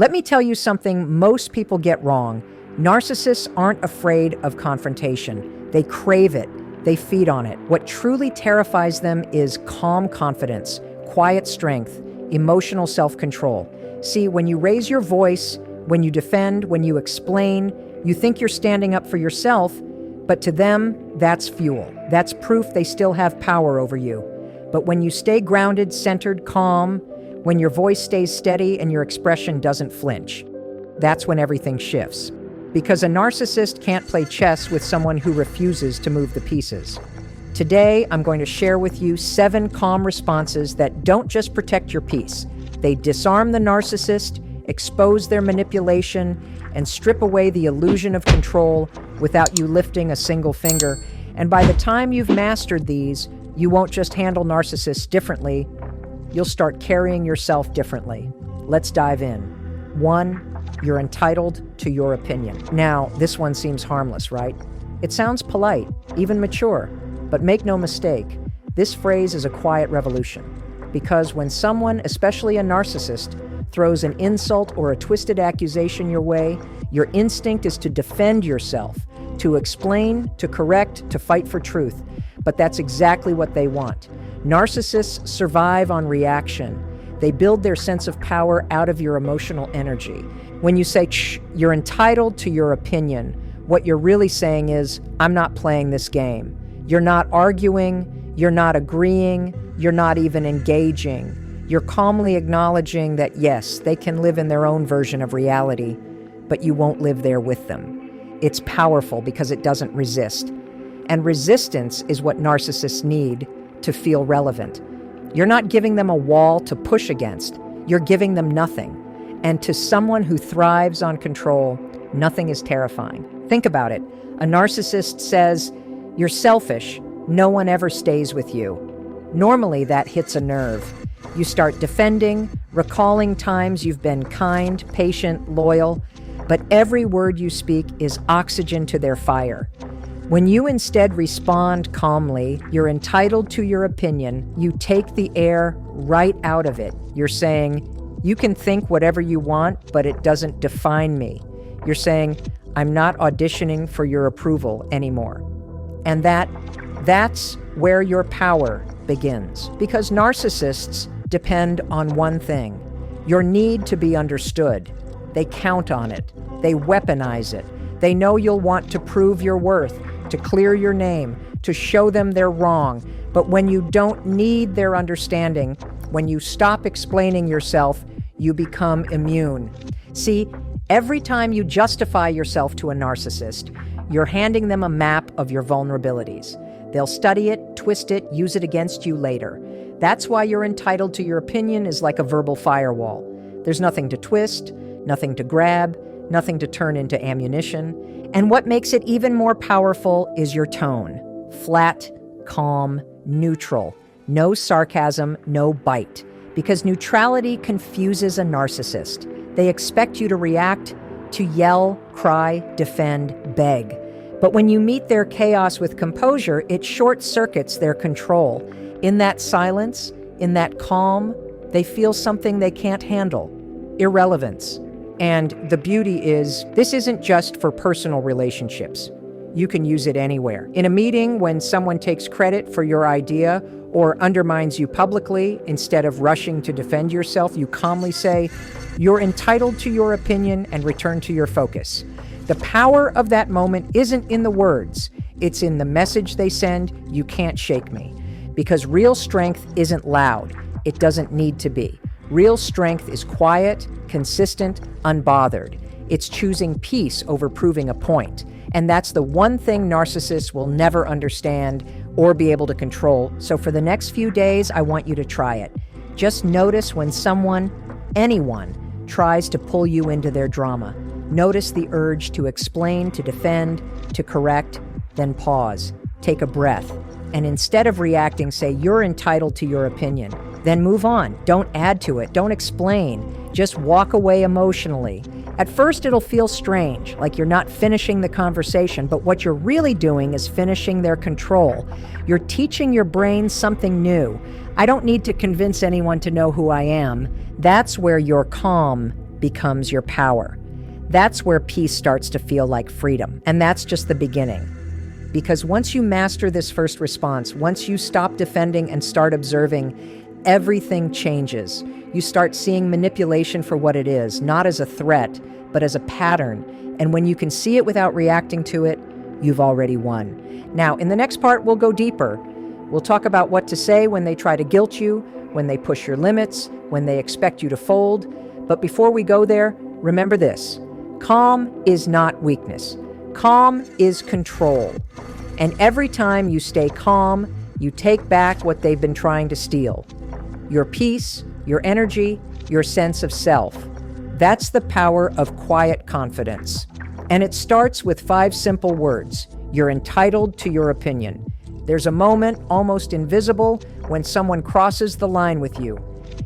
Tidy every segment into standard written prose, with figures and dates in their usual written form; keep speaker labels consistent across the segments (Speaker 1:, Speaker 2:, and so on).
Speaker 1: Let me tell you something most people get wrong. Narcissists aren't afraid of confrontation. They crave it. They feed on it. What truly terrifies them is calm confidence, quiet strength, emotional self-control. See, when you raise your voice, when you defend, when you explain, you think you're standing up for yourself, but to them, that's fuel. That's proof they still have power over you. But when you stay grounded, centered, calm, when your voice stays steady and your expression doesn't flinch, that's when everything shifts. Because a narcissist can't play chess with someone who refuses to move the pieces. Today, I'm going to share with you 7 calm responses that don't just protect your peace. They disarm the narcissist, expose their manipulation, and strip away the illusion of control without you lifting a single finger. And by the time you've mastered these, you won't just handle narcissists differently, you'll start carrying yourself differently. Let's dive in. 1. You're entitled to your opinion. Now, this one seems harmless, right? It sounds polite, even mature, but make no mistake, this phrase is a quiet revolution. Because when someone, especially a narcissist, throws an insult or a twisted accusation your way, your instinct is to defend yourself, to explain, to correct, to fight for truth. But that's exactly what they want. Narcissists survive on reaction. They build their sense of power out of your emotional energy. When you say, "Shh, you're entitled to your opinion," what you're really saying is, "I'm not playing this game." You're not arguing, you're not agreeing, you're not even engaging. You're calmly acknowledging that, yes, they can live in their own version of reality, but you won't live there with them. It's powerful because it doesn't resist. And resistance is what narcissists need to feel relevant. You're not giving them a wall to push against. You're giving them nothing. And to someone who thrives on control, nothing is terrifying. Think about it. A narcissist says, "You're selfish. No one ever stays with you." Normally, that hits a nerve. You start defending, recalling times you've been kind, patient, loyal, but every word you speak is oxygen to their fire. When you instead respond calmly, "You're entitled to your opinion," you take the air right out of it. You're saying, "You can think whatever you want, but it doesn't define me." You're saying, "I'm not auditioning for your approval anymore." And that's where your power begins. Because narcissists depend on one thing: your need to be understood. They count on it. They weaponize it. They know you'll want to prove your worth, to clear your name, to show them they're wrong. But when you don't need their understanding, when you stop explaining yourself, you become immune. See, every time you justify yourself to a narcissist, you're handing them a map of your vulnerabilities. They'll study it, twist it, use it against you later. That's why you're entitled to your opinion is like a verbal firewall. There's nothing to twist, nothing to grab, nothing to turn into ammunition. And what makes it even more powerful is your tone. Flat, calm, neutral. No sarcasm, no bite. Because neutrality confuses a narcissist. They expect you to react, to yell, cry, defend, beg. But when you meet their chaos with composure, it short-circuits their control. In that silence, in that calm, they feel something they can't handle. Irrelevance. And the beauty is, this isn't just for personal relationships. You can use it anywhere. In a meeting, when someone takes credit for your idea or undermines you publicly, instead of rushing to defend yourself, you calmly say, "You're entitled to your opinion," and return to your focus. The power of that moment isn't in the words. It's in the message they send, "You can't shake me." Because real strength isn't loud. It doesn't need to be. Real strength is quiet, consistent, unbothered. It's choosing peace over proving a point. And that's the one thing narcissists will never understand or be able to control. So for the next few days, I want you to try it. Just notice when someone, anyone, tries to pull you into their drama. Notice the urge to explain, to defend, to correct, then pause. Take a breath. And instead of reacting, say, "You're entitled to your opinion." Then move on. Don't add to it. Don't explain. Just walk away emotionally. At first, it'll feel strange, like you're not finishing the conversation, but what you're really doing is finishing their control. You're teaching your brain something new. I don't need to convince anyone to know who I am. That's where your calm becomes your power. That's where peace starts to feel like freedom. And that's just the beginning. Because once you master this first response, once you stop defending and start observing, everything changes. You start seeing manipulation for what it is, not as a threat, but as a pattern. And when you can see it without reacting to it, you've already won. Now, in the next part, we'll go deeper. We'll talk about what to say when they try to guilt you, when they push your limits, when they expect you to fold. But before we go there, remember this. Calm is not weakness. Calm is control. And every time you stay calm, you take back what they've been trying to steal. Your peace, your energy, your sense of self. That's the power of quiet confidence. And it starts with 5 simple words. You're entitled to your opinion. There's a moment, almost invisible, when someone crosses the line with you.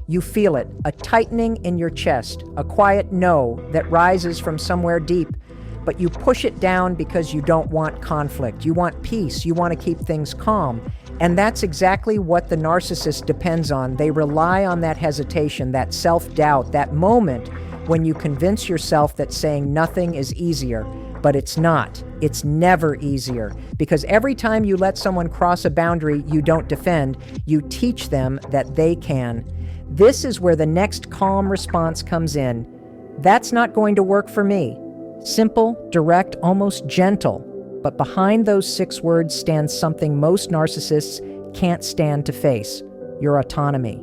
Speaker 1: You feel it, a tightening in your chest, a quiet no that rises from somewhere deep, but you push it down because you don't want conflict. You want peace. You want to keep things calm. And that's exactly what the narcissist depends on. They rely on that hesitation, that self-doubt, that moment when you convince yourself that saying nothing is easier. But it's not. It's never easier. Because every time you let someone cross a boundary you don't defend, you teach them that they can. This is where the next calm response comes in. That's not going to work for me. Simple, direct, almost gentle. But behind those 6 words stands something most narcissists can't stand to face: your autonomy.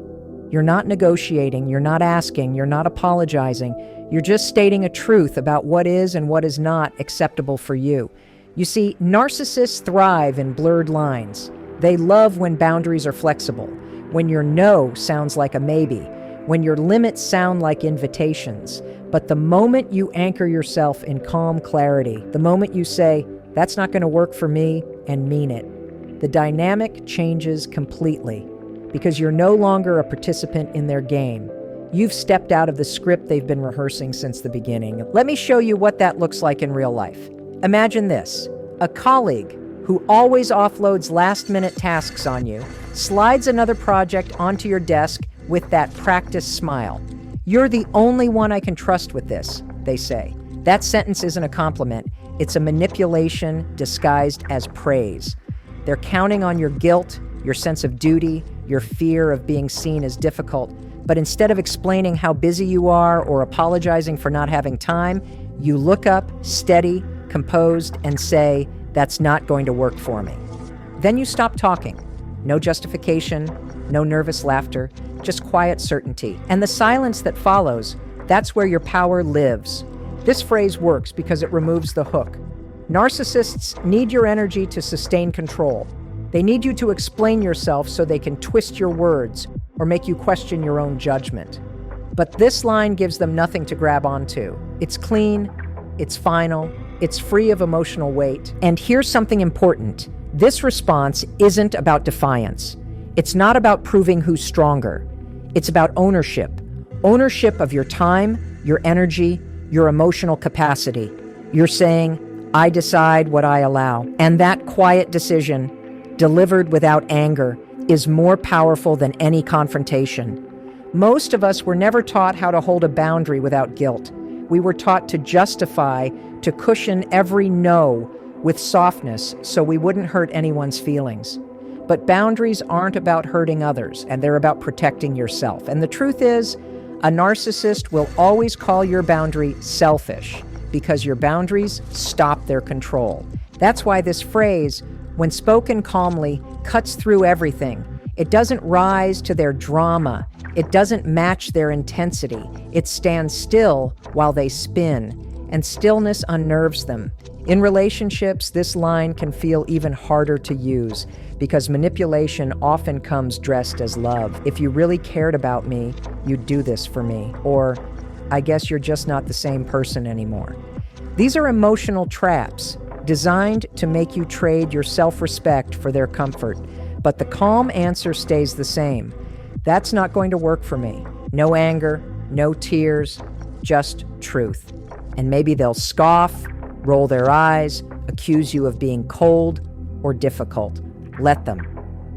Speaker 1: You're not negotiating, you're not asking, you're not apologizing. You're just stating a truth about what is and what is not acceptable for you. You see, narcissists thrive in blurred lines. They love when boundaries are flexible, when your no sounds like a maybe, when your limits sound like invitations. But the moment you anchor yourself in calm clarity, the moment you say, "That's not going to work for me," and mean it, the dynamic changes completely, because you're no longer a participant in their game. You've stepped out of the script they've been rehearsing since the beginning. Let me show you what that looks like in real life. Imagine this: a colleague who always offloads last-minute tasks on you slides another project onto your desk with that practiced smile. "You're the only one I can trust with this," they say. That sentence isn't a compliment. It's a manipulation disguised as praise. They're counting on your guilt, your sense of duty, your fear of being seen as difficult. But instead of explaining how busy you are or apologizing for not having time, you look up, steady, composed, and say, "That's not going to work for me." Then you stop talking. No justification, no nervous laughter, just quiet certainty. And the silence that follows, that's where your power lives. This phrase works because it removes the hook. Narcissists need your energy to sustain control. They need you to explain yourself so they can twist your words or make you question your own judgment. But this line gives them nothing to grab onto. It's clean, it's final, it's free of emotional weight. And here's something important. This response isn't about defiance. It's not about proving who's stronger. It's about ownership. Ownership of your time, your energy, your emotional capacity. You're saying, "I decide what I allow." And that quiet decision, delivered without anger, is more powerful than any confrontation. Most of us were never taught how to hold a boundary without guilt. We were taught to justify, to cushion every no with softness so we wouldn't hurt anyone's feelings. But boundaries aren't about hurting others, and they're about protecting yourself. And the truth is, a narcissist will always call your boundary selfish, because your boundaries stop their control. That's why this phrase, when spoken calmly, cuts through everything. It doesn't rise to their drama. It doesn't match their intensity. It stands still while they spin, and stillness unnerves them. In relationships, this line can feel even harder to use because manipulation often comes dressed as love. "If you really cared about me, you'd do this for me." Or, "I guess you're just not the same person anymore." These are emotional traps designed to make you trade your self-respect for their comfort. But the calm answer stays the same. "That's not going to work for me." No anger, no tears, just truth. And maybe they'll scoff, roll their eyes, accuse you of being cold or difficult. Let them.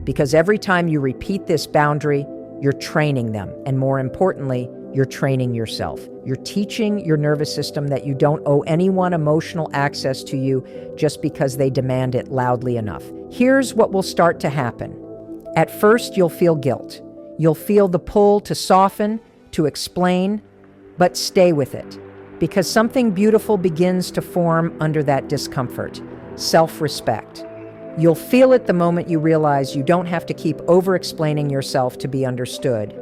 Speaker 1: Because every time you repeat this boundary, you're training them. And more importantly, you're training yourself. You're teaching your nervous system that you don't owe anyone emotional access to you just because they demand it loudly enough. Here's what will start to happen. At first, you'll feel guilt. You'll feel the pull to soften, to explain, but stay with it. Because something beautiful begins to form under that discomfort. Self-respect. You'll feel it the moment you realize you don't have to keep over-explaining yourself to be understood.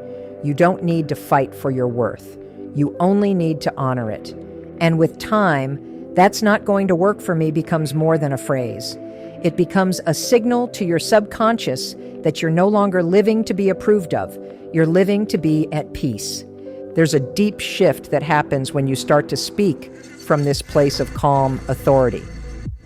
Speaker 1: You don't need to fight for your worth. You only need to honor it. And with time, "That's not going to work for me" becomes more than a phrase. It becomes a signal to your subconscious that you're no longer living to be approved of. You're living to be at peace. There's a deep shift that happens when you start to speak from this place of calm authority.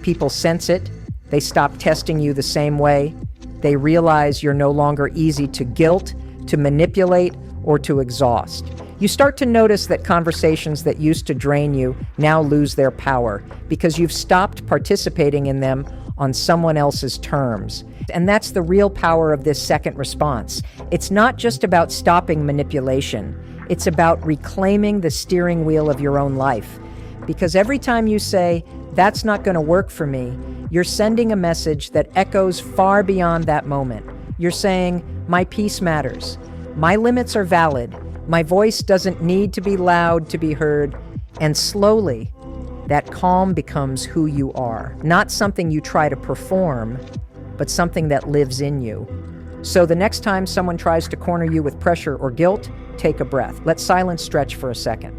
Speaker 1: People sense it. They stop testing you the same way. They realize you're no longer easy to guilt, to manipulate, or to exhaust. You start to notice that conversations that used to drain you now lose their power because you've stopped participating in them on someone else's terms. And that's the real power of this second response. It's not just about stopping manipulation. It's about reclaiming the steering wheel of your own life. Because every time you say, "That's not going to work for me," you're sending a message that echoes far beyond that moment. You're saying, "My peace matters. My limits are valid. My voice doesn't need to be loud to be heard." And slowly, that calm becomes who you are. Not something you try to perform, but something that lives in you. So the next time someone tries to corner you with pressure or guilt, take a breath. Let silence stretch for a second.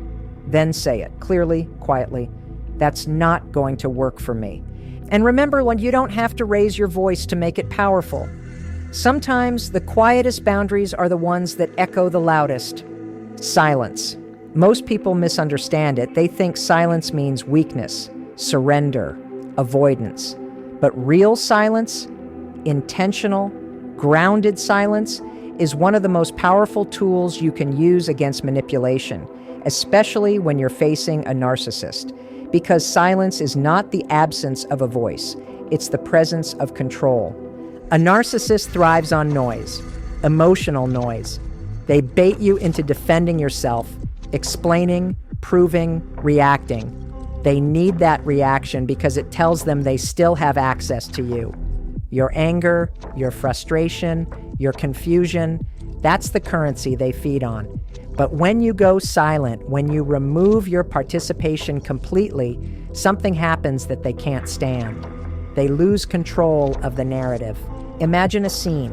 Speaker 1: Then say it clearly, quietly. "That's not going to work for me." And remember, when you don't have to raise your voice to make it powerful. Sometimes the quietest boundaries are the ones that echo the loudest. Silence. Most people misunderstand it. They think silence means weakness, surrender, avoidance. But real silence, intentional, grounded silence, is one of the most powerful tools you can use against manipulation, especially when you're facing a narcissist. Because silence is not the absence of a voice, it's the presence of control. A narcissist thrives on noise, emotional noise. They bait you into defending yourself, explaining, proving, reacting. They need that reaction because it tells them they still have access to you. Your anger, your frustration, your confusion, that's the currency they feed on. But when you go silent, when you remove your participation completely, something happens that they can't stand. They lose control of the narrative. Imagine a scene.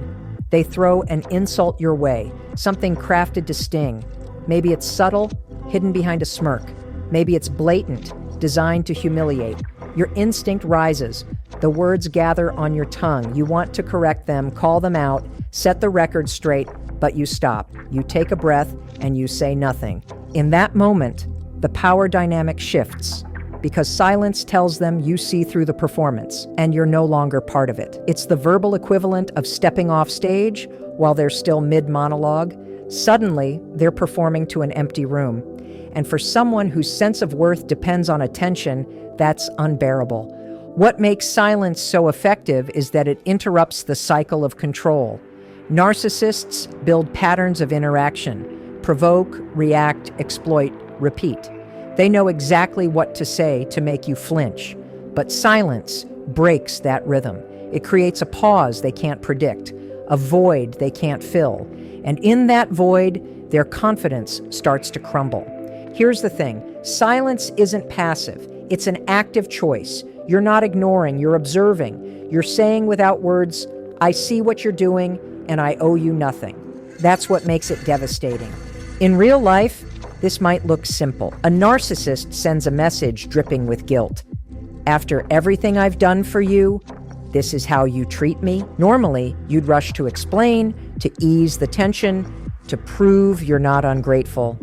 Speaker 1: They throw an insult your way, something crafted to sting. Maybe it's subtle, hidden behind a smirk. Maybe it's blatant, designed to humiliate. Your instinct rises. The words gather on your tongue. You want to correct them, call them out, set the record straight, but you stop. You take a breath and you say nothing. In that moment, the power dynamic shifts because silence tells them you see through the performance and you're no longer part of it. It's the verbal equivalent of stepping off stage while they're still mid-monologue. Suddenly, they're performing to an empty room. And for someone whose sense of worth depends on attention, that's unbearable. What makes silence so effective is that it interrupts the cycle of control. Narcissists build patterns of interaction, provoke, react, exploit, repeat. They know exactly what to say to make you flinch, but silence breaks that rhythm. It creates a pause they can't predict, a void they can't fill, and in that void, their confidence starts to crumble. Here's the thing, silence isn't passive, it's an active choice. You're not ignoring, you're observing. You're saying without words, "I see what you're doing, and I owe you nothing." That's what makes it devastating. In real life, this might look simple. A narcissist sends a message dripping with guilt. "After everything I've done for you, this is how you treat me." Normally, you'd rush to explain, to ease the tension, to prove you're not ungrateful.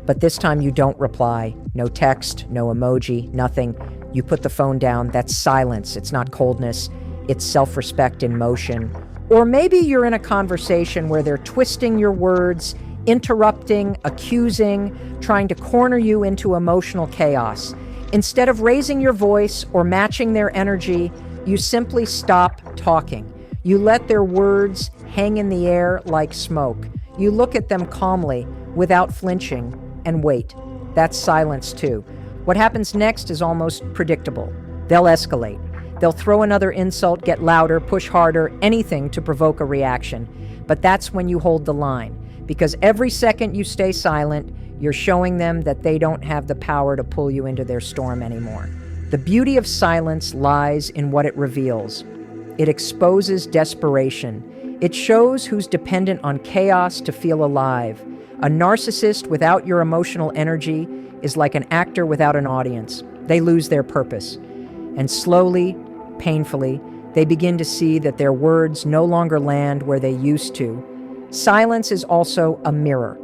Speaker 1: But this time you don't reply. No text, no emoji, nothing. You put the phone down. That's silence. It's not coldness. It's self-respect in motion. Or maybe you're in a conversation where they're twisting your words, interrupting, accusing, trying to corner you into emotional chaos. Instead of raising your voice or matching their energy, you simply stop talking. You let their words hang in the air like smoke. You look at them calmly, without flinching, and wait. That's silence too. What happens next is almost predictable. They'll escalate. They'll throw another insult, get louder, push harder, anything to provoke a reaction. But that's when you hold the line. Because every second you stay silent, you're showing them that they don't have the power to pull you into their storm anymore. The beauty of silence lies in what it reveals. It exposes desperation. It shows who's dependent on chaos to feel alive. A narcissist without your emotional energy is like an actor without an audience. They lose their purpose. And slowly, painfully, they begin to see that their words no longer land where they used to. Silence is also a mirror.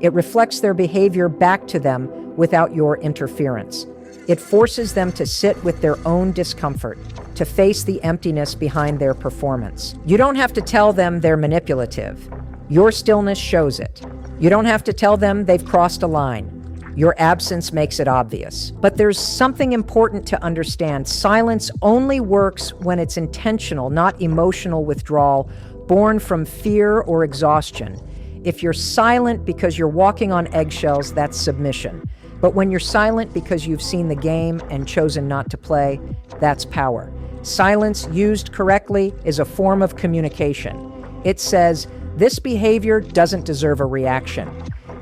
Speaker 1: It reflects their behavior back to them without your interference. It forces them to sit with their own discomfort, to face the emptiness behind their performance. You don't have to tell them they're manipulative. Your stillness shows it. You don't have to tell them they've crossed a line. Your absence makes it obvious. But there's something important to understand. Silence only works when it's intentional, not emotional withdrawal, born from fear or exhaustion. If you're silent because you're walking on eggshells, that's submission. But when you're silent because you've seen the game and chosen not to play, that's power. Silence used correctly is a form of communication. It says, this behavior doesn't deserve a reaction.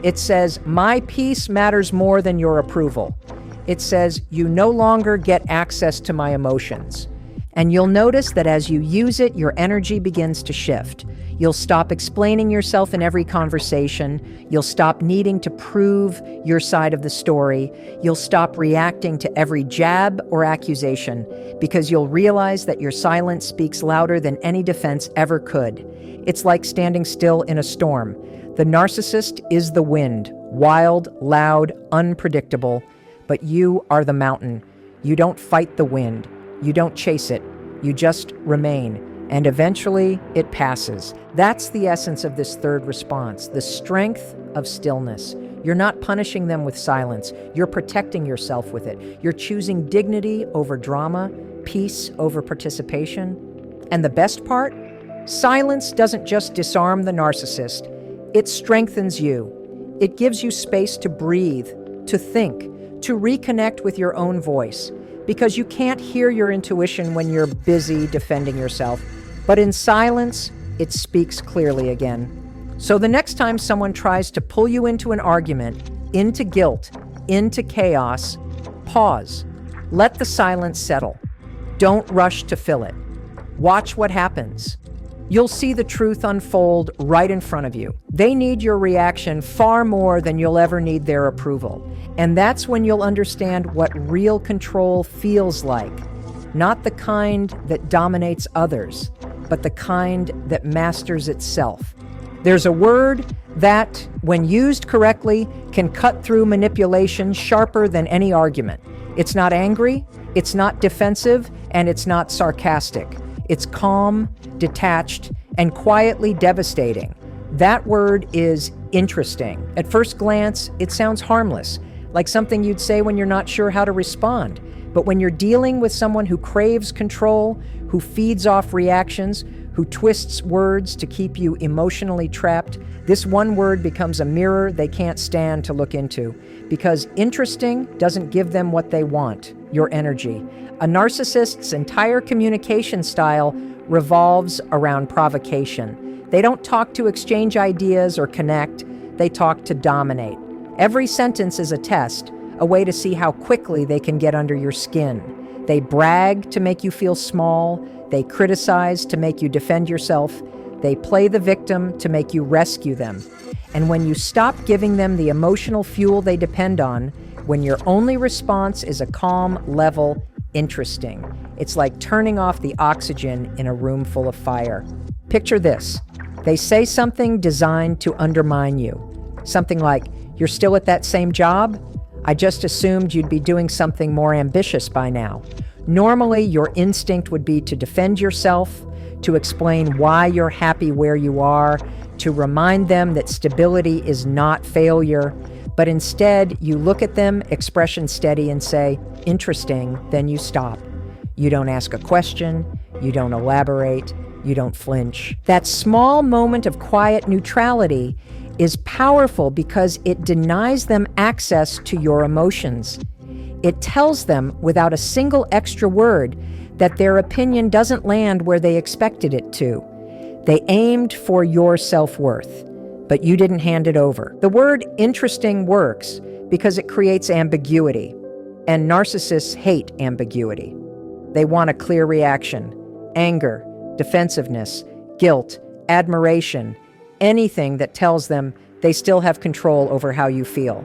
Speaker 1: It says, my peace matters more than your approval. It says, you no longer get access to my emotions. And you'll notice that as you use it, your energy begins to shift. You'll stop explaining yourself in every conversation. You'll stop needing to prove your side of the story. You'll stop reacting to every jab or accusation because you'll realize that your silence speaks louder than any defense ever could. It's like standing still in a storm. The narcissist is the wind, wild, loud, unpredictable, but you are the mountain. You don't fight the wind. You don't chase it. You just remain. And eventually it passes. That's the essence of this third response, the strength of stillness. You're not punishing them with silence. You're protecting yourself with it. You're choosing dignity over drama, peace over participation. And the best part? Silence doesn't just disarm the narcissist. It strengthens you. It gives you space to breathe, to think, to reconnect with your own voice. Because you can't hear your intuition when you're busy defending yourself. But in silence, it speaks clearly again. So the next time someone tries to pull you into an argument, into guilt, into chaos, pause. Let the silence settle. Don't rush to fill it. Watch what happens. You'll see the truth unfold right in front of you. They need your reaction far more than you'll ever need their approval. And that's when you'll understand what real control feels like. Not the kind that dominates others, but the kind that masters itself. There's a word that, when used correctly, can cut through manipulation sharper than any argument. It's not angry, it's not defensive, and it's not sarcastic. It's calm, detached, and quietly devastating. That word is interesting. At first glance, it sounds harmless, like something you'd say when you're not sure how to respond. But when you're dealing with someone who craves control, who feeds off reactions, who twists words to keep you emotionally trapped, this one word becomes a mirror they can't stand to look into. Because interesting doesn't give them what they want, your energy. A narcissist's entire communication style revolves around provocation. They don't talk to exchange ideas or connect, they talk to dominate. Every sentence is a test, a way to see how quickly they can get under your skin. They brag to make you feel small, they criticize to make you defend yourself, they play the victim to make you rescue them. And when you stop giving them the emotional fuel they depend on, when your only response is a calm, level, interesting, it's like turning off the oxygen in a room full of fire. Picture this. They say something designed to undermine you. Something like, you're still at that same job? I just assumed you'd be doing something more ambitious by now. Normally, your instinct would be to defend yourself, to explain why you're happy where you are, to remind them that stability is not failure. But instead, you look at them, expression steady, and say, interesting, then you stop. You don't ask a question, you don't elaborate, you don't flinch. That small moment of quiet neutrality is powerful because it denies them access to your emotions. It tells them without a single extra word that their opinion doesn't land where they expected it to. They aimed for your self-worth, but you didn't hand it over. The word interesting works because it creates ambiguity, and narcissists hate ambiguity. They want a clear reaction: anger, defensiveness, guilt, admiration, anything that tells them they still have control over how you feel.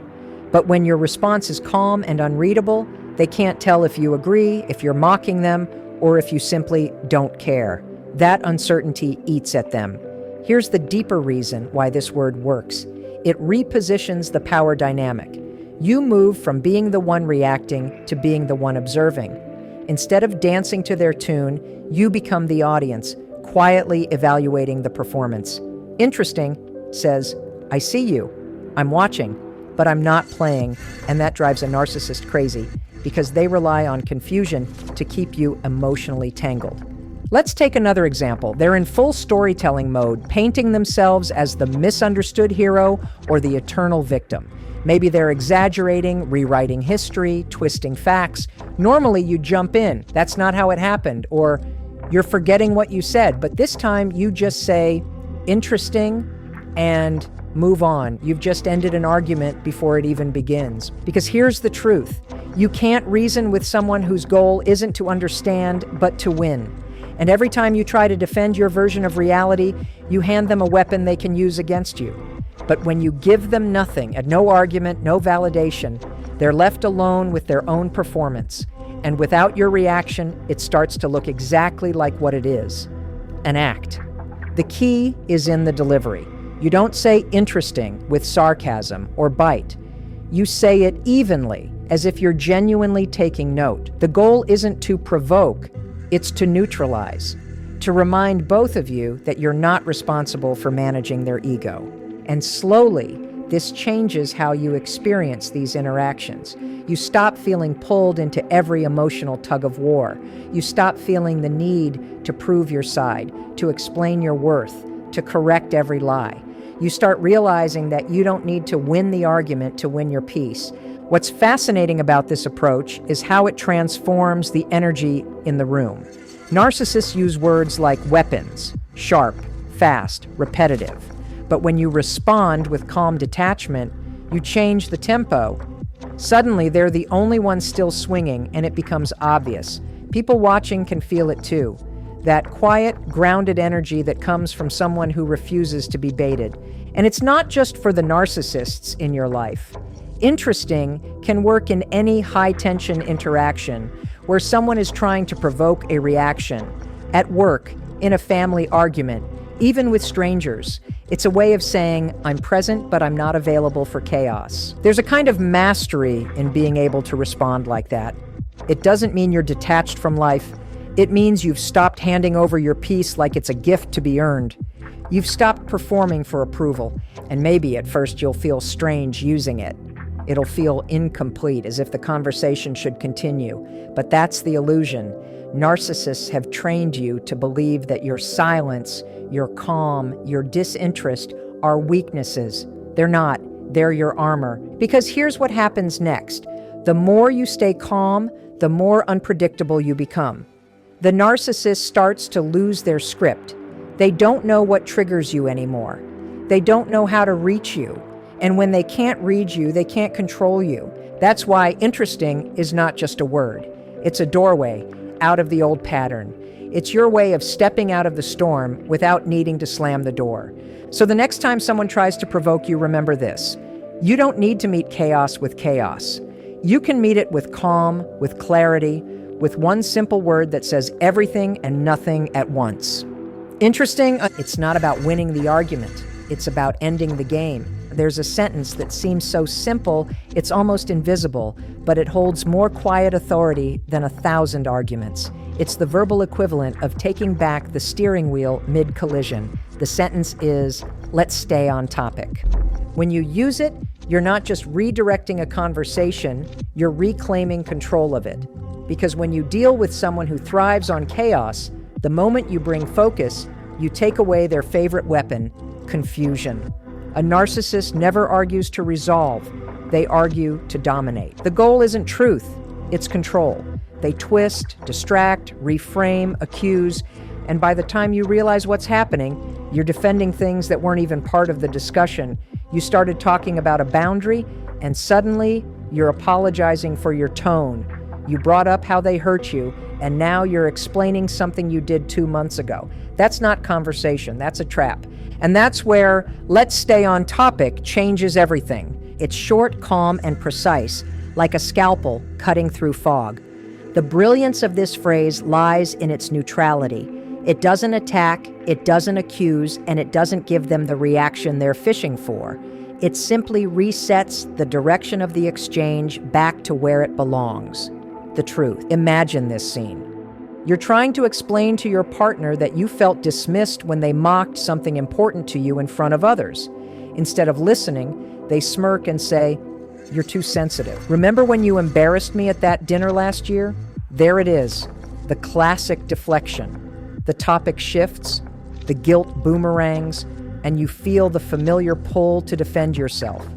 Speaker 1: But when your response is calm and unreadable, they can't tell if you agree, if you're mocking them, or if you simply don't care. That uncertainty eats at them. Here's the deeper reason why this word works. It repositions the power dynamic. You move from being the one reacting to being the one observing. Instead of dancing to their tune, you become the audience, quietly evaluating the performance. Interesting says, I see you, I'm watching, but I'm not playing, and that drives a narcissist crazy because they rely on confusion to keep you emotionally tangled. Let's take another example. They're in full storytelling mode, painting themselves as the misunderstood hero or the eternal victim. Maybe they're exaggerating, rewriting history, twisting facts. Normally you jump in, that's not how it happened, or you're forgetting what you said, but this time you just say, interesting, and move on. You've just ended an argument before it even begins. Because here's the truth. You can't reason with someone whose goal isn't to understand, but to win. And every time you try to defend your version of reality, you hand them a weapon they can use against you. But when you give them nothing, and no argument, no validation, they're left alone with their own performance. And without your reaction, it starts to look exactly like what it is: an act. The key is in the delivery. You don't say interesting with sarcasm or bite. You say it evenly, as if you're genuinely taking note. The goal isn't to provoke, it's to neutralize, to remind both of you that you're not responsible for managing their ego. And slowly, this changes how you experience these interactions. You stop feeling pulled into every emotional tug of war. You stop feeling the need to prove your side, to explain your worth, to correct every lie. You start realizing that you don't need to win the argument to win your peace. What's fascinating about this approach is how it transforms the energy in the room. Narcissists use words like weapons, sharp, fast, repetitive. But when you respond with calm detachment, you change the tempo. Suddenly, they're the only ones still swinging, and it becomes obvious. People watching can feel it too. That quiet, grounded energy that comes from someone who refuses to be baited. And it's not just for the narcissists in your life. Interesting can work in any high-tension interaction where someone is trying to provoke a reaction. At work, in a family argument, even with strangers. It's a way of saying, I'm present, but I'm not available for chaos. There's a kind of mastery in being able to respond like that. It doesn't mean you're detached from life. It means you've stopped handing over your peace like it's a gift to be earned. You've stopped performing for approval, and maybe at first you'll feel strange using it. It'll feel incomplete, as if the conversation should continue. But that's the illusion. Narcissists have trained you to believe that your silence, your calm, your disinterest are weaknesses. They're not. They're your armor. Because here's what happens next. The more you stay calm, the more unpredictable you become. The narcissist starts to lose their script. They don't know what triggers you anymore. They don't know how to reach you. And when they can't read you, they can't control you. That's why interesting is not just a word. It's a doorway out of the old pattern. It's your way of stepping out of the storm without needing to slam the door. So the next time someone tries to provoke you, remember this. You don't need to meet chaos with chaos. You can meet it with calm, with clarity, with one simple word that says everything and nothing at once. Interesting, it's not about winning the argument. It's about ending the game. There's a sentence that seems so simple, it's almost invisible, but it holds more quiet authority than 1,000 arguments. It's the verbal equivalent of taking back the steering wheel mid-collision. The sentence is, let's stay on topic. When you use it, you're not just redirecting a conversation, you're reclaiming control of it. Because when you deal with someone who thrives on chaos, the moment you bring focus, you take away their favorite weapon, confusion. A narcissist never argues to resolve. They argue to dominate. The goal isn't truth, it's control. They twist, distract, reframe, accuse, and by the time you realize what's happening, you're defending things that weren't even part of the discussion. You started talking about a boundary, and suddenly you're apologizing for your tone. You brought up how they hurt you, and now you're explaining something you did 2 months ago. That's not conversation, that's a trap. And that's where "let's stay on topic" changes everything. It's short, calm, and precise, like a scalpel cutting through fog. The brilliance of this phrase lies in its neutrality. It doesn't attack, it doesn't accuse, and it doesn't give them the reaction they're fishing for. It simply resets the direction of the exchange back to where it belongs. The truth. Imagine this scene. You're trying to explain to your partner that you felt dismissed when they mocked something important to you in front of others. Instead of listening, they smirk and say, "You're too sensitive. Remember when you embarrassed me at that dinner last year?" There it is, the classic deflection. The topic shifts, the guilt boomerangs, and you feel the familiar pull to defend yourself.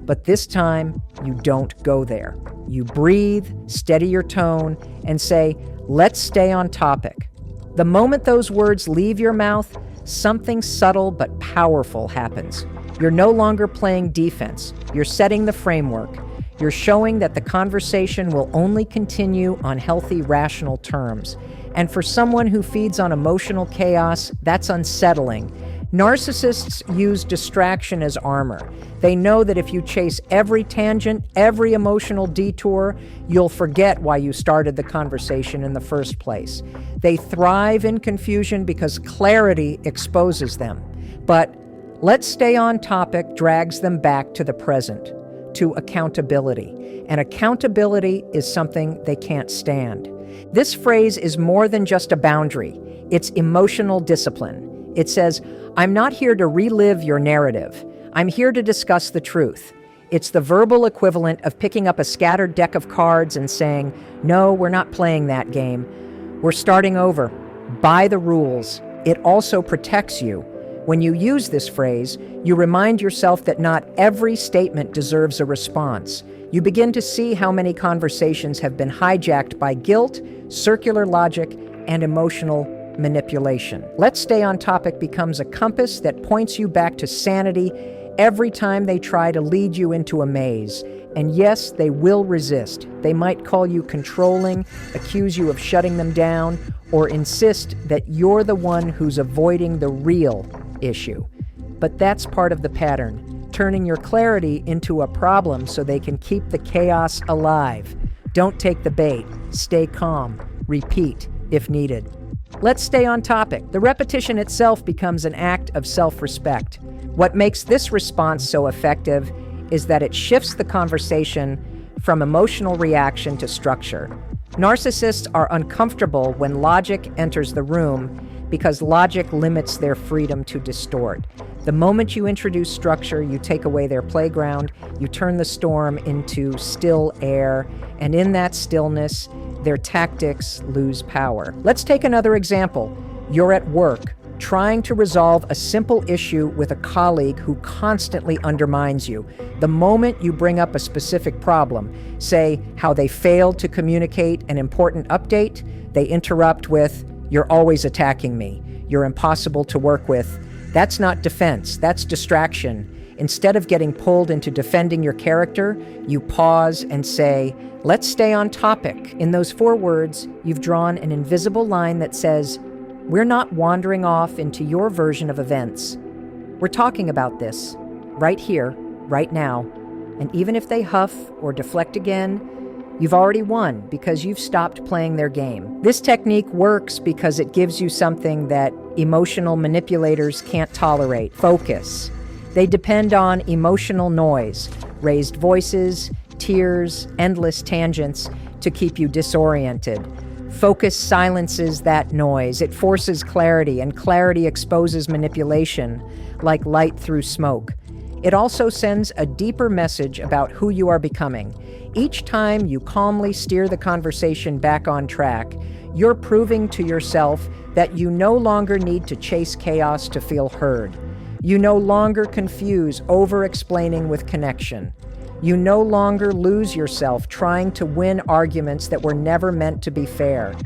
Speaker 1: But this time, you don't go there. You breathe, steady your tone, and say, "Let's stay on topic." The moment those words leave your mouth, something subtle but powerful happens. You're no longer playing defense. You're setting the framework. You're showing that the conversation will only continue on healthy, rational terms. And for someone who feeds on emotional chaos, that's unsettling. Narcissists use distraction as armor. They know that if you chase every tangent, every emotional detour, you'll forget why you started the conversation in the first place. They thrive in confusion because clarity exposes them. But "let's stay on topic" drags them back to the present, to accountability. And accountability is something they can't stand. This phrase is more than just a boundary. It's emotional discipline. It says, "I'm not here to relive your narrative. I'm here to discuss the truth." It's the verbal equivalent of picking up a scattered deck of cards and saying, "No, we're not playing that game. We're starting over. By the rules." It also protects you. When you use this phrase, you remind yourself that not every statement deserves a response. You begin to see how many conversations have been hijacked by guilt, circular logic, and emotional manipulation. "Let's stay on topic" becomes a compass that points you back to sanity every time they try to lead you into a maze. And yes, they will resist. They might call you controlling, accuse you of shutting them down, or insist that you're the one who's avoiding the real issue. But that's part of the pattern, turning your clarity into a problem so they can keep the chaos alive. Don't take the bait. Stay calm. Repeat if needed. Let's stay on topic. The repetition itself becomes an act of self-respect. What makes this response so effective is that it shifts the conversation from emotional reaction to structure. Narcissists are uncomfortable when logic enters the room because logic limits their freedom to distort. The moment you introduce structure, you take away their playground, you turn the storm into still air, and in that stillness, their tactics lose power. Let's take another example. You're at work, trying to resolve a simple issue with a colleague who constantly undermines you. The moment you bring up a specific problem, say how they failed to communicate an important update, they interrupt with, "You're always attacking me. You're impossible to work with." That's not defense, that's distraction. Instead of getting pulled into defending your character, you pause and say, "Let's stay on topic." In those 4 words, you've drawn an invisible line that says, "We're not wandering off into your version of events. We're talking about this, right here, right now." And even if they huff or deflect again, you've already won because you've stopped playing their game. This technique works because it gives you something that emotional manipulators can't tolerate: focus. They depend on emotional noise, raised voices, tears, endless tangents to keep you disoriented. Focus silences that noise. It forces clarity, and clarity exposes manipulation like light through smoke. It also sends a deeper message about who you are becoming. Each time you calmly steer the conversation back on track, you're proving to yourself that you no longer need to chase chaos to feel heard. You no longer confuse over-explaining with connection. You no longer lose yourself trying to win arguments that were never meant to be fair.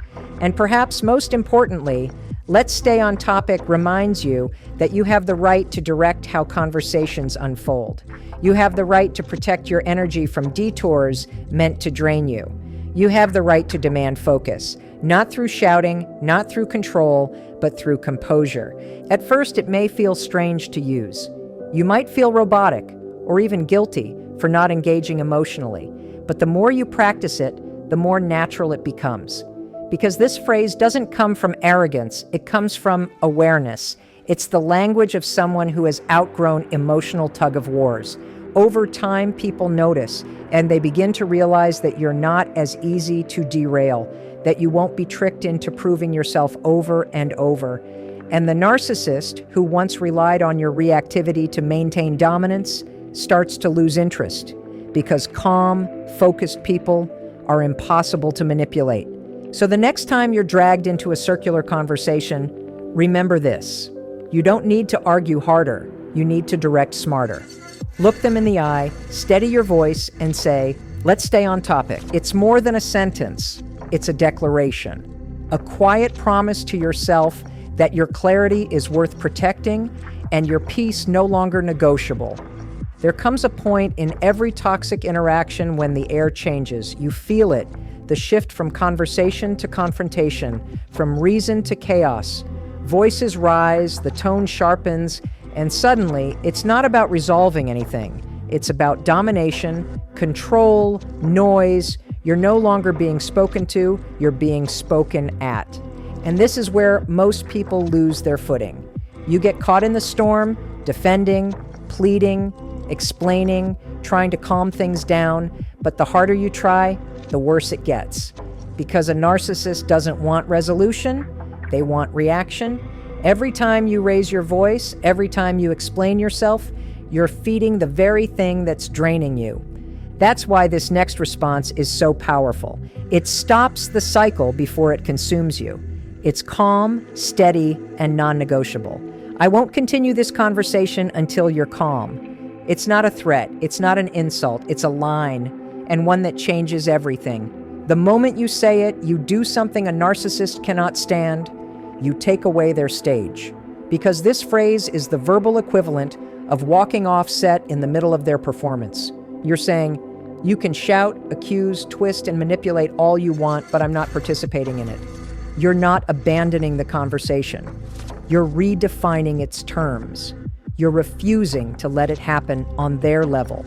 Speaker 1: And perhaps most importantly, Let's Stay on Topic reminds you that you have the right to direct how conversations unfold. You have the right to protect your energy from detours meant to drain you. You have the right to demand focus, not through shouting, not through control, but through composure. At first, it may feel strange to use. You might feel robotic or even guilty for not engaging emotionally, but the more you practice it, the more natural it becomes. Because this phrase doesn't come from arrogance, it comes from awareness. It's the language of someone who has outgrown emotional tug-of-wars. Over time, people notice, and they begin to realize that you're not as easy to derail, that you won't be tricked into proving yourself over and over. And the narcissist, who once relied on your reactivity to maintain dominance, starts to lose interest, because calm, focused people are impossible to manipulate. So the next time you're dragged into a circular conversation, remember this. You don't need to argue harder, you need to direct smarter. Look them in the eye, steady your voice, and say, "Let's stay on topic." It's more than a sentence, it's a declaration. A quiet promise to yourself that your clarity is worth protecting and your peace no longer negotiable. There comes a point in every toxic interaction when the air changes. You feel it, the shift from conversation to confrontation, from reason to chaos. Voices rise, the tone sharpens, and suddenly it's not about resolving anything. It's about domination, control, noise. You're no longer being spoken to, you're being spoken at. And this is where most people lose their footing. You get caught in the storm, defending, pleading, explaining, trying to calm things down, but the harder you try, the worse it gets. Because a narcissist doesn't want resolution, they want reaction. Every time you raise your voice, every time you explain yourself, you're feeding the very thing that's draining you. That's why this next response is so powerful. It stops the cycle before it consumes you. It's calm, steady, and non-negotiable. I won't continue this conversation until you're calm. It's not a threat, it's not an insult, it's a line, and one that changes everything. The moment you say it, you do something a narcissist cannot stand. You take away their stage. Because this phrase is the verbal equivalent of walking off set in the middle of their performance. You're saying, you can shout, accuse, twist, and manipulate all you want, but I'm not participating in it. You're not abandoning the conversation. You're redefining its terms. You're refusing to let it happen on their level.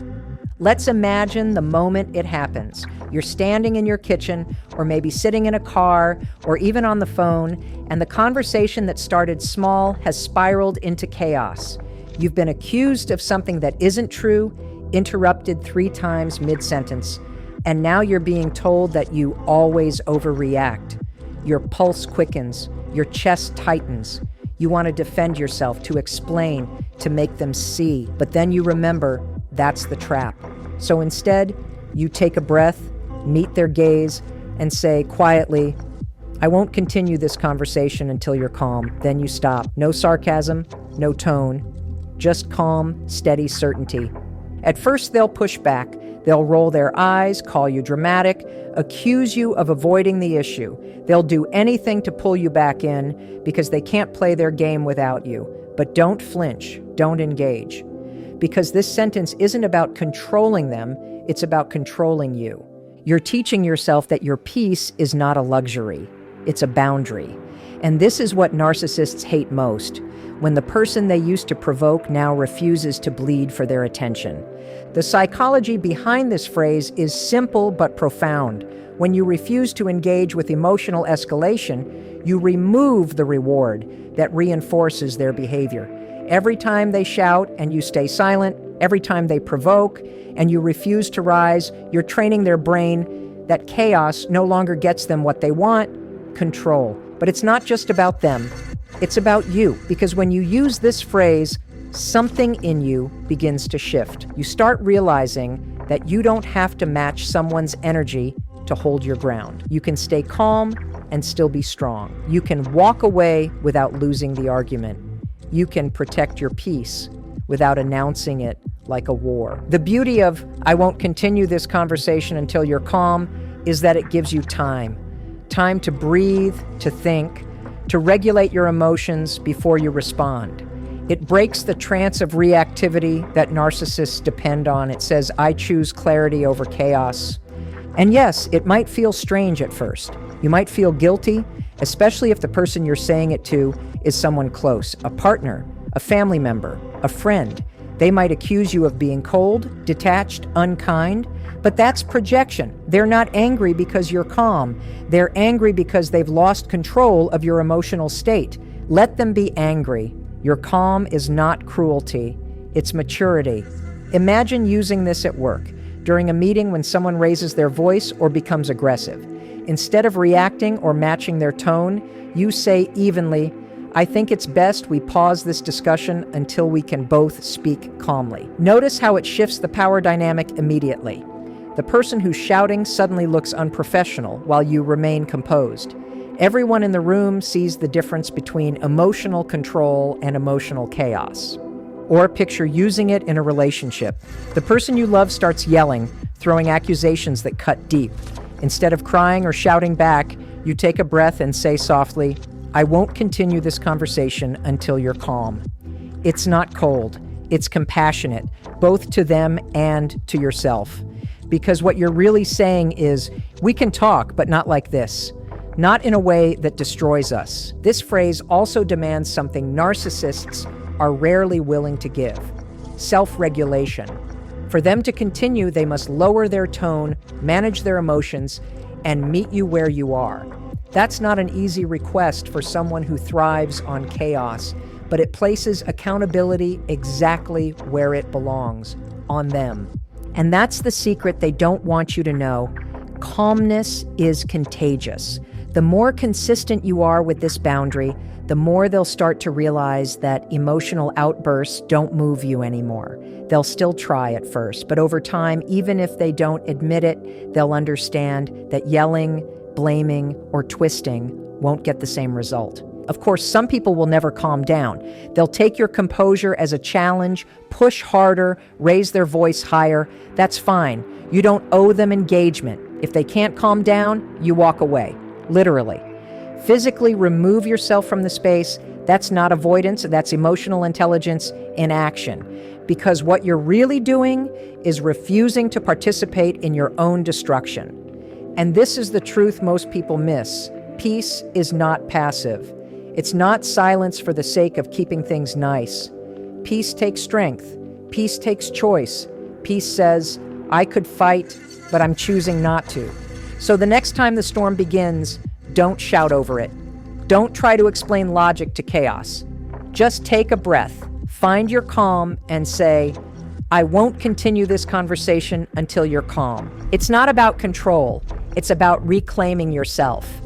Speaker 1: Let's imagine the moment it happens. You're standing in your kitchen, or maybe sitting in a car, or even on the phone, and the conversation that started small has spiraled into chaos. You've been accused of something that isn't true, interrupted 3 times mid-sentence, and now you're being told that you always overreact. Your pulse quickens, your chest tightens. You want to defend yourself, to explain, to make them see, but then you remember that's the trap. So instead, you take a breath, meet their gaze, and say quietly, "I won't continue this conversation until you're calm." Then you stop. No sarcasm, no tone, just calm, steady certainty. At first, they'll push back. They'll roll their eyes, call you dramatic, accuse you of avoiding the issue. They'll do anything to pull you back in because they can't play their game without you. But don't flinch, don't engage. Because this sentence isn't about controlling them, it's about controlling you. You're teaching yourself that your peace is not a luxury, it's a boundary. And this is what narcissists hate most, when the person they used to provoke now refuses to bleed for their attention. The psychology behind this phrase is simple but profound. When you refuse to engage with emotional escalation, you remove the reward that reinforces their behavior. Every time they shout and you stay silent, every time they provoke and you refuse to rise, you're training their brain that chaos no longer gets them what they want, control. But it's not just about them, it's about you. Because when you use this phrase, something in you begins to shift. You start realizing that you don't have to match someone's energy to hold your ground. You can stay calm and still be strong. You can walk away without losing the argument. you can protect your peace without announcing it like a war. The beauty of "I won't continue this conversation until you're calm" is that it gives you time. Time to breathe, to think, to regulate your emotions before you respond. It breaks the trance of reactivity that narcissists depend on. It says, "I choose clarity over chaos." And yes, it might feel strange at first. You might feel guilty, especially if the person you're saying it to is someone close, a partner, a family member, a friend. They might accuse you of being cold, detached, unkind, but that's projection. They're not angry because you're calm. They're angry because they've lost control of your emotional state. Let them be angry. Your calm is not cruelty, it's maturity. Imagine using this at work, during a meeting when someone raises their voice or becomes aggressive. Instead of reacting or matching their tone, you say evenly, "I think it's best we pause this discussion until we can both speak calmly." Notice how it shifts the power dynamic immediately. The person who's shouting suddenly looks unprofessional while you remain composed. Everyone in the room sees the difference between emotional control and emotional chaos. Or picture using it in a relationship. The person you love starts yelling, throwing accusations that cut deep. Instead of crying or shouting back, you take a breath and say softly, "I won't continue this conversation until you're calm." It's not cold, it's compassionate, both to them and to yourself. Because what you're really saying is, "We can talk, but not like this. Not in a way that destroys us." This phrase also demands something narcissists are rarely willing to give: self-regulation. For them to continue, they must lower their tone, manage their emotions, and meet you where you are. That's not an easy request for someone who thrives on chaos, but it places accountability exactly where it belongs, on them. And that's the secret they don't want you to know. Calmness is contagious. The more consistent you are with this boundary, the more they'll start to realize that emotional outbursts don't move you anymore. They'll still try at first, but over time, even if they don't admit it, they'll understand that yelling, blaming, or twisting won't get the same result. Of course, some people will never calm down. They'll take your composure as a challenge, push harder, raise their voice higher. That's fine. You don't owe them engagement. If they can't calm down, you walk away. Literally. Physically remove yourself from the space. That's not avoidance, that's emotional intelligence in action. Because what you're really doing is refusing to participate in your own destruction. And this is the truth most people miss. Peace is not passive. It's not silence for the sake of keeping things nice. Peace takes strength. Peace takes choice. Peace says, "I could fight, but I'm choosing not to." So the next time the storm begins, don't shout over it. Don't try to explain logic to chaos. Just take a breath, find your calm, and say, "I won't continue this conversation until you're calm." It's not about control. It's about reclaiming yourself.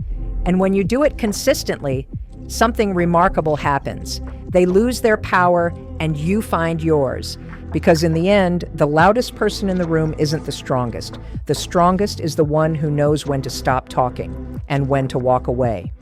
Speaker 1: And when you do it consistently, something remarkable happens. They lose their power and you find yours. Because in the end, the loudest person in the room isn't the strongest. The strongest is the one who knows when to stop talking and when to walk away.